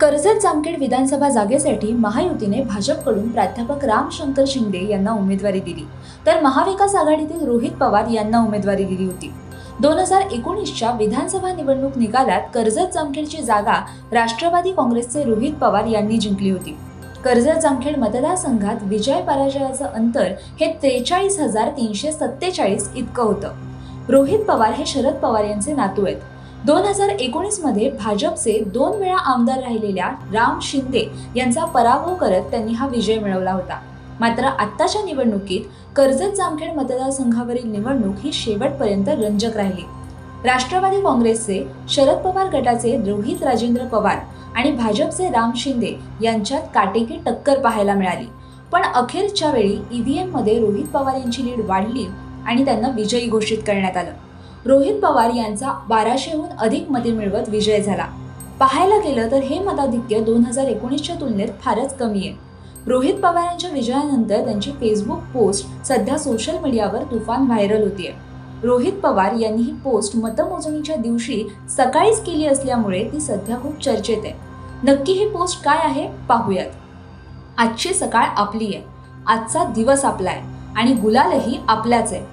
कर्जत जामखेड विधानसभा जागेसाठी महायुतीने भाजपकडून प्राध्यापक रामशंकर शिंदे यांना उमेदवारी दिली, तर महाविकास आघाडीतील रोहित पवार यांना उमेदवारी दिली होती. 2019च्या विधानसभा निवडणूक निकालात कर्जत जामखेडची जागा राष्ट्रवादी काँग्रेसचे रोहित पवार यांनी जिंकली होती. कर्जत जामखेड मतदारसंघात विजय पराजयाचं अंतर हे 43,347 इतकं होतं. रोहित पवार हे शरद पवार यांचे नातू आहेत. 2019 मध्ये भाजपचे 2 वेळा आमदार राहिलेल्या राम शिंदे यांचा पराभव करत त्यांनी हा विजय मिळवला होता. मात्र आत्ताच्या निवडणुकीत कर्जत जामखेड मतदारसंघावरील निवडणूक ही शेवटपर्यंत रंजक राहिली. राष्ट्रवादी काँग्रेसचे शरद पवार गटाचे रोहित राजेंद्र पवार आणि भाजपचे राम शिंदे यांच्यात काटेकी टक्कर पाहायला मिळाली. पण अखेरच्या वेळी ईव्हीएम मध्ये रोहित पवार यांची लीड वाढली आणि त्यांना विजयी घोषित करण्यात आलं. रोहित पवार यांचा 1200हून अधिक मते मिळवत विजय झाला. पाहायला गेलं तर हे मताधिक्य 2019च्या तुलनेत फारच कमी आहे. रोहित पवारांच्या विजयानंतर त्यांची फेसबुक पोस्ट सध्या सोशल मीडियावर तुफान व्हायरल होतीये. रोहित पवार यांनी ही पोस्ट मतमोजणीच्या दिवशी सकाळीच केली असल्यामुळे ती सध्या खूप चर्चेत आहे. नक्की ही पोस्ट काय आहे पाहूयात. आजची सकाळ आपली आहे, आजचा दिवस आपला आहे आणि गुलालही आपल्याच आहे.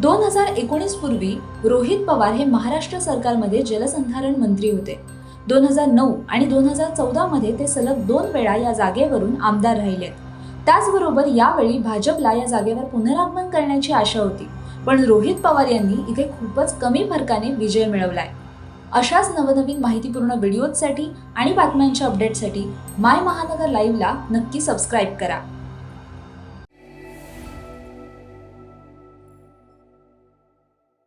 2019 पूर्वी रोहित पवार हे महाराष्ट्र सरकारमध्ये जलसंधारण मंत्री होते. 2009 आणि 2014 मध्ये ते सलग 2 वेळा या जागेवरून आमदार राहिलेत. त्याचबरोबर यावेळी भाजपला या जागेवर पुनरागमन करण्याची आशा होती, पण रोहित पवार यांनी इथे खूपच कमी फरकाने विजय मिळवलाय. अशाच नवनवीन माहितीपूर्ण व्हिडिओजसाठी आणि बातम्यांच्या अपडेटसाठी माय महानगर लाईव्हला नक्की सबस्क्राईब करा.